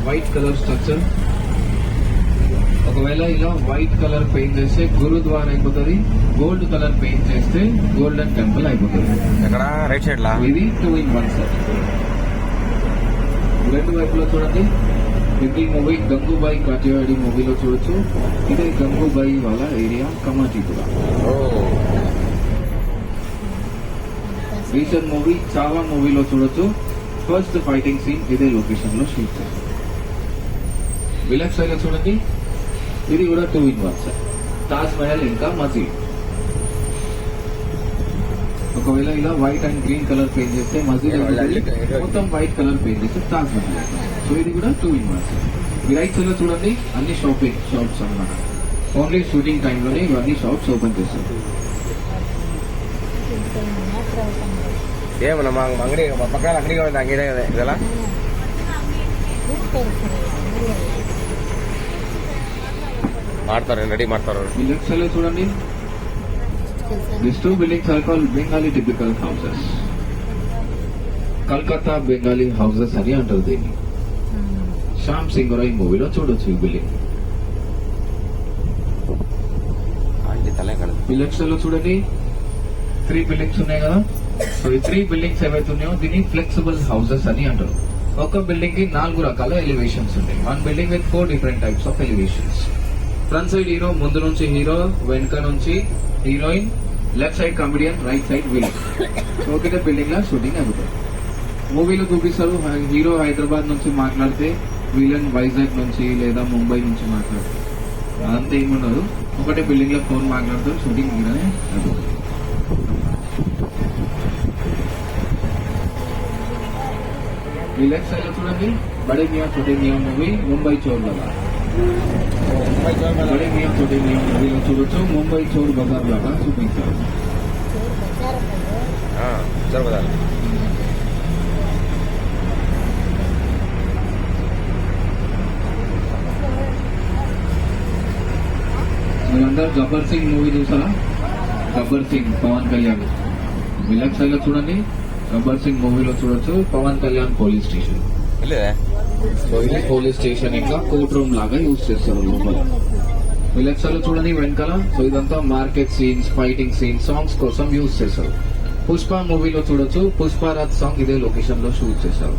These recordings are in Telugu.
White colour structure. ఒకవేళ ఇలా వైట్ కలర్ పెయింట్ చేస్తే గురుద్వారా అయిపోతుంది, గోల్డ్ కలర్ పెయింట్ చేస్తే గోల్డెన్ టెంపుల్ అయిపోతుంది. ఎక్కడ రైట్ సైడ్ లా ఇది 2-in-1 సార్. రెండు వైపులో చూడండి. హిందీ మూవీ గంగూబాయి కాటియాడి మూవీలో చూడొచ్చు. ఇదే గంగూబాయి వాళ్ళ ఏరియా కమాటీపుర. రీసెంట్ మూవీ చావా మూవీలో చూడొచ్చు. ఫస్ట్ ఫైటింగ్ సీన్ ఇదే లొకేషన్ లో షూట్ చేశారు. విలక్ సైడ్ చూడండి. ఇది కూడా 2-in-1 సార్. తాజ్ మహల్ ఇంకా మసీద్. ఒకవేళ ఇలా white and green colour paint చేస్తే మసీద్, మొత్తం వైట్ కలర్ పెయింట్ చేస్తే తాజ్ మహల్. సో ఇది కూడా 2-in-1 సార్. ఈ రైట్ సైడ్ లో చూడండి అన్ని షాపింగ్ షాప్స్ అన్నమాట. ఓన్లీ షూటింగ్ టైంలోనే ఇవన్నీ షాప్స్ ఓపెన్ చేస్తారు. ఏమన్నా మా అంగడి పక్కన అంగడిగా ఉంది, అంగడి కదా ఇదలా ಮಾಡ್ತಾರೆ, ರೆಡಿ ಮಾಡ್ತಾರೆ. ఈ లెఫ్ట్ సైడ్ లో చూడండి. These two buildings are called Bengali typical houses. Calcutta Bengali houses అని అంటారు దీన్ని. శ్యామ్ సింగ్ రాయ్ మూవీలో చూడొచ్చు ఈ బిల్డింగ్. ఈ లెఫ్ట్ సైడ్ లో చూడండి 3 బిల్డింగ్స్ ఉన్నాయి కదా. సో ఈ 3 బిల్డింగ్స్ ఏవైతే ఉన్నాయో దీన్ని ఫ్లెక్సిబుల్ హౌసెస్ అని అంటారు. ఒక బిల్డింగ్ కి 4 రకాల ఎలివేషన్స్ ఉంటాయి. 1 building with 4 different types of elevations. Front side hero, ముందు నుంచి హీరో, వెనక నుంచి heroine, left side comedian, right side villain. ఒకటే బిల్డింగ్ లా షూటింగ్ అవుతుంది. మూవీలో చూపిస్తారు హీరో హైదరాబాద్ నుంచి మాట్లాడితే విలన్ వైజాగ్ నుంచి లేదా ముంబై నుంచి మాట్లాడతారు. అదంతా ఏముండదు, ఒకటే బిల్డింగ్ లో ఫోన్ మాట్లాడతారు, షూటింగ్ ఇలానే అవుతుంది. ఈ లెఫ్ట్ సైడ్ లో చూడండి బడే మియా చోటే మియా మూవీ ముంబై చోర్ లాగా. బడే మియా చోటే మియా మూవీలో చూడొచ్చు ముంబై చోర్ బజార్ లాగా చూపించారు. మీరందరూ గబ్బర్ సింగ్ మూవీ చూసారా? గబ్బర్ సింగ్ పవన్ కళ్యాణ్. విలక్ సైడ్ లో చూడండి గబ్బర్ సింగ్ మూవీలో చూడొచ్చు Pavan Kalyan police station. So ఇది పోలీస్ స్టేషన్ ఇంకా కోర్ట్ రూమ్ లాగా యూజ్ చేస్తారు లోపల. విలక్ సైడ్ లో చూడండి వెనకాల. సో ఇదంతా market scenes, fighting scenes, songs కోసం యూజ్ చేస్తారు. పుష్ప మూవీలో చూడొచ్చు పుష్పరాజ్ సాంగ్ ఇదే లొకేషన్ లో షూట్ చేశారు.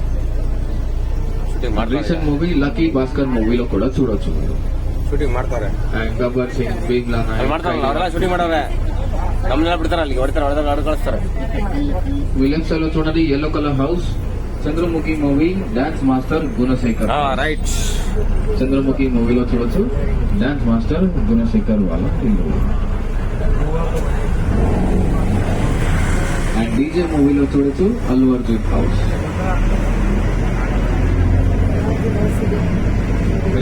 రీసెంట్ మూవీ లక్కీ భాస్కర్ మూవీలో కూడా చూడొచ్చు మీరు. ಶೂಟಿಂಗ್ ಮಾಡ್ತಾರೆ. ಗಬ್ಬರ್ ಸಿಂಗ್, ಭೀಮ್ಲಾ ಅವರೆಲ್ಲ ಶೂಟಿಂಗ್ ಮಾಡವ್ರೆ. ನಮ್ಮನ್ನೆಲ್ಲ ಬಿಡ್ತಾರೆ, ಅಲ್ಲಿಗೆ ಹೊಡಿತಾರೆ, ಕಳಿಸ್ತಾರೆ. ವಿಲಿಯಮ್ಸ್ ಅಲ್ಲೂ చూడండి yellow color house. Chandramukhi movie dance master Gunasekhar. Right. Chandramukhi మూవీలో చూడొచ్చు డాన్స్ మాస్టర్ గుణశేఖర్ వాళ్ళ ఇల్లు. అండ్ డీజే మూవీలో చూడొచ్చు అల్లు అర్జున్ హౌస్.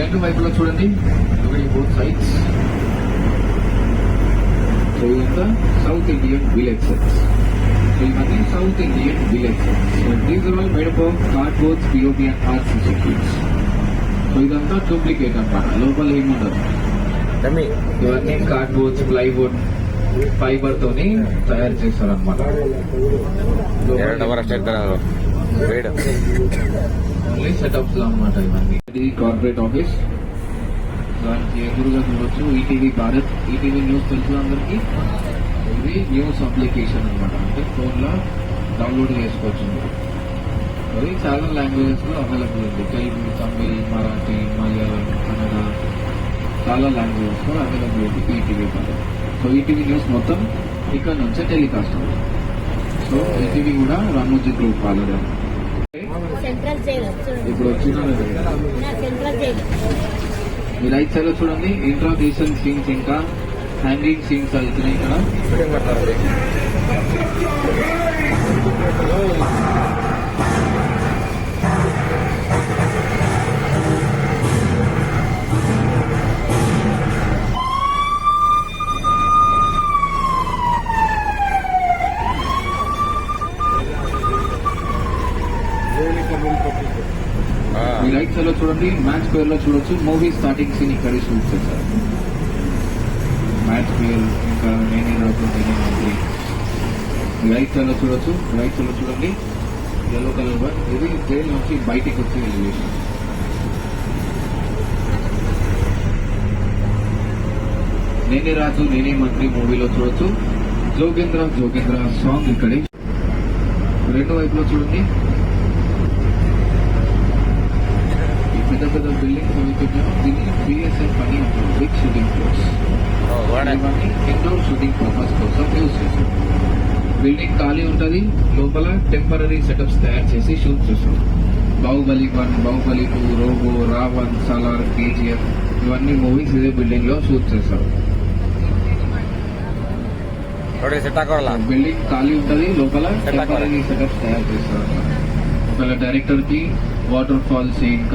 రెండు వైపులో చూడండి బోత్ సైడ్స్. సో ఇదంతా సౌత్ ఇండియన్ విలేజ్ సెట్స్. ఇవన్నీ south Indian village sets. So these are all made up of cardboards, POP and RCC sheets. So ఇదంతా డూప్లికేట్ అన్నమాట, లోపల ఏముండదు. ఇవన్నీ కార్డ్బోర్డ్స్, ప్లైవుడ్, ఫైబర్ తోని తయారు చేస్తారన్నమాట. ఓన్లీ సెటప్స్ అన్నమాట ఇవన్నీ. ఇది కార్పొరేట్ ఆఫీస్. దానికి ఎదురుగా చూడొచ్చు ఈటీవీ భారత్. ఈటీవీ న్యూస్ తెలుసు అందరికి. ఇది న్యూస్ అప్లికేషన్ అనమాట, అంటే ఫోన్ లో డౌన్లోడ్ చేసుకోవచ్చు. అది చాలా లాంగ్వేజెస్ లో అవైలబుల్ ఉంది. తెలుగు, తమిళ్, మరాఠీ, మలయాళం, కన్నడ, చాలా లాంగ్వేజెస్ లో అవైలబుల్ ఉంది ETV Bharat. So ETV news మొత్తం ఇక్కడ నుంచే టెలికాస్ట్ అవుతుంది. సో ఈటీవీ కూడా రామోజీ గ్రూప్ వాళ్ళదే. ఇప్పుడు వచ్చిన మీ రైట్ సైడ్ లో చూడండి ఇంట్రోడ్యూషన్ సీన్స్ ఇంకా హ్యాంగింగ్ సీన్స్ అవుతున్నాయి ఇక్కడ. మీ రైట్ సైడ్ లో చూడండి మ్యాచ్ పేర్ లో చూడొచ్చు మూవీ స్టార్టింగ్ సీన్ ఇక్కడ షూట్ చేశారు. మ్యాచ్ పేర్ ఇంకా నేనే రాజు నేనే మంత్రి. రైట్ సైడ్ లో చూడొచ్చు. రైట్ సైడ్ లో చూడండి ఎల్లో కలర్ బట్ ఇది జైలు నుంచి బయటికి వచ్చే ఎలివేషన్. నేనే రాజు నేనే మంత్రి మూవీలో చూడొచ్చు. జోగేంద్ర జోగేంద్ర సాంగ్ ఇక్కడే. రెండు వైపులో చూడండి, ఈ పెద్ద పెద్ద బిల్డింగ్స్ అవుతున్నాయో దీన్ని బిఎస్ఎఫ్ అని అంటారు, బిగ్ షూటింగ్ ఫ్లోర్స్. ఇవన్నీ ఇండోర్ షూటింగ్ పర్పస్ కోసం యూజ్ చేస్తారు. బిల్డింగ్ ఖాళీ ఉంటుంది, లోపల టెంపరీ సెటప్స్ తయారు చేసి షూట్ చేస్తారు. బాహుబలి 1, బాహుబలి 2, రోబో, రావణ్, సలార్, కేజీఎఫ్ ఇవన్నీ మూవీస్ ఇదే బిల్డింగ్ లో షూట్ చేస్తారు. బిల్డింగ్ ఖాళీ ఉంటుంది, లోపల టెంపరీ సెటప్స్ తయారు చేస్తారు. ఒకవేళ డైరెక్టర్ కి వాటర్ ఫాల్ సీన్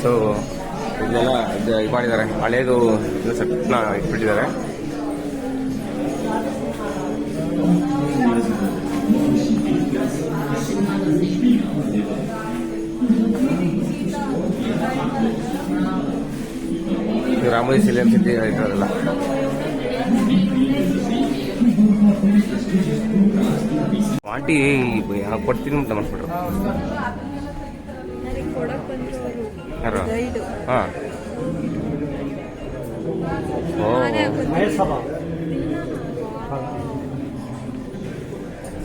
ಸೊ ಇದೆಲ್ಲ ಇದು ಮಾಡಿದ್ದಾರೆ, ಹಳೇದು ಸೆಟ್ನ ಇಟ್ಬಿಟ್ಟಿದ್ದಾರೆ. ಇದು ರಾಮೋಜಿ ಫಿಲಿಂ ಸಿಟಿ ಇರೋದಲ್ಲ. ಆಂಟಿ ಕೊಡ್ತೀನಿ ಅಂತ ಮಾಡ್ಬಿಟ್ರು. ಯಾರು? ಹಾಂ. ಓ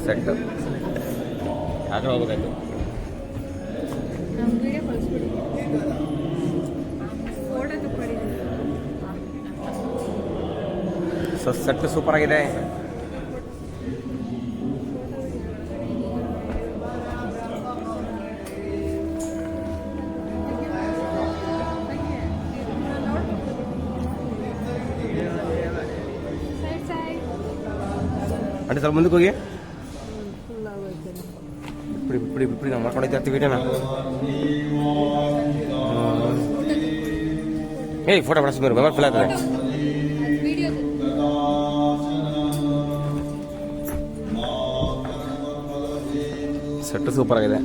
ಸೆಟ್ ಯಾಕೆ ಹೋಗ್ಬೇಕಾಯ್ತು. ಸೊ ಸೆಟ್ ಸೂಪರ್ ಆಗಿದೆ. అంటే ಸ್ವಲ್ಪ ಮುಂದಕ್ಕೆ ಹೋಗಿ ಇಪ್ಪಡಿ ನಾವು ಮಾಡ್ಕೊಂಡೈತೆ ಹತ್ತು ವಿಡಿಯೋನ. ಏಯ್ ಫೋಟೋ ಬಿಡಿಸ್ మీరు ಮೊಬೈಲ್ ಫಿಲ್ ಆಗ್ತದೆ. ಸೆಟ್ ಸೂಪರ್ ಆಗಿದೆ.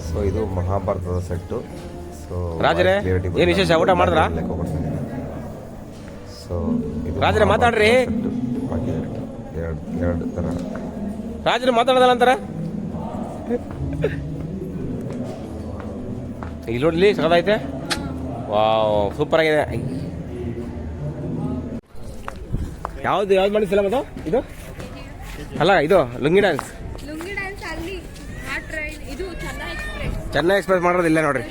ಸೊ ಇದು ಮಹಾಭಾರತದ ಸೆಟ್ಟು. ಸೊ ರಾಜರೇ ಏನ್ ವಿಶೇಷ, ಊಟ ಮಾಡಿದ್ರಾ? ಸೊ ಇದು ರಾಜರೇ ಮಾತಾಡ್ರಿ. ಎರಡು ತರ ರಾಜರು ಮಾತಾಡೋದಲ್ಲ ಅಂತಾರ. ಇಲ್ಲಿ ನೋಡ್ಲಿ ಸಗದೈತೆ. ವಾವ್ ಸೂಪರ್ ಆಗಿದೆ. ಯಾವ್ದು ಮಾಡಿ ಫಿಲಮ್ ಅದು? ಇದು ಅಲ್ಲ, ಇದು ಲುಂಗಿ ಡ್ಯಾನ್ಸ್. ಚೆನ್ನೈ ಎಕ್ಸ್ಪ್ರೆಸ್ ಮಾಡೋದು ಇಲ್ಲ ನೋಡ್ರಿ.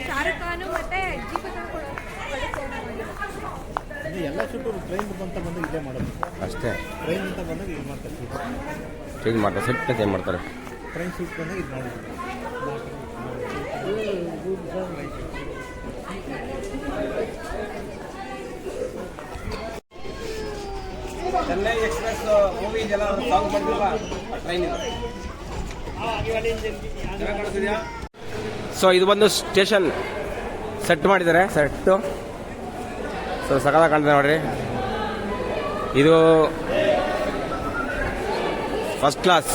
ಅಷ್ಟೇ ಚೇಂಜ್ ಮಾಡ್ತಾರೆ, ಸೆಟ್ ಚೇಂಜ್ ಮಾಡ್ತಾರೆ. ಚೆನ್ನೈ ಎಕ್ಸ್ಪ್ರೆಸ್ ಮೂವಿ ಇದೆಲ್ಲ ಸಾಂಗ್ ಮಾಡಿದ್ರಲ್ಲ, ಟ್ರೈನ್ ಇದು. ಸೊ ಇದು ಬಂದು ಸ್ಟೇಷನ್ ಸೆಟ್ ಮಾಡಿದ್ದಾರೆ. ಸೆಟ್ಟು ಸೊ ಸಕಲ ಕಾಣ್ತದೆ ನೋಡ್ರಿ. ಇದು ಫಸ್ಟ್ ಕ್ಲಾಸ್.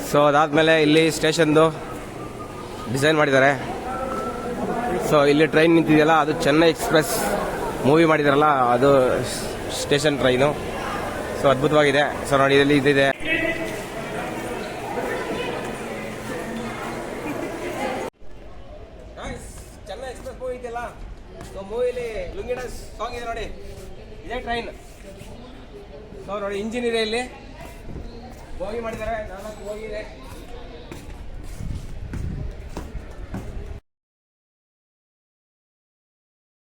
ಸೊ ಅದಾದಮೇಲೆ ಇಲ್ಲಿ ಸ್ಟೇಷನ್ದು ಡಿಸೈನ್ ಮಾಡಿದ್ದಾರೆ. ಸೊ ಇಲ್ಲಿ ಟ್ರೈನ್ ನಿಂತಿದೆಯಲ್ಲ, ಅದು ಚೆನ್ನೈ ಎಕ್ಸ್ಪ್ರೆಸ್ ಮೂವಿ ಮಾಡಿದಾರಲ್ಲ, ಅದು ಸ್ಟೇಷನ್ ಟ್ರೈನು. ಸೊ ಅದ್ಭುತವಾಗಿದೆ. ಸೊ ನೋಡಿ ಇಲ್ಲಿ ಇದಿದೆ. ಚೆನ್ನೈ ಎಕ್ಸ್ಪ್ರೆಸ್ ಮೂವಿ ಇದೆಯಲ್ಲ, ಸೊ ಮೂವಿಲಿ ಲುಂಗಿ ಡ್ಯಾನ್ಸ್ ಸಾಂಗ್ ಇದೆ ನೋಡಿ. ಇದೇ ಟ್ರೈನ್. ಸೊ ನೋಡಿ ಇಂಜಿನ್ ಇದೆ ಇಲ್ಲಿ, ಹೋಗಿ ಮಾಡಿದ್ದಾರೆ, 4 ಹೋಗಿದೆ.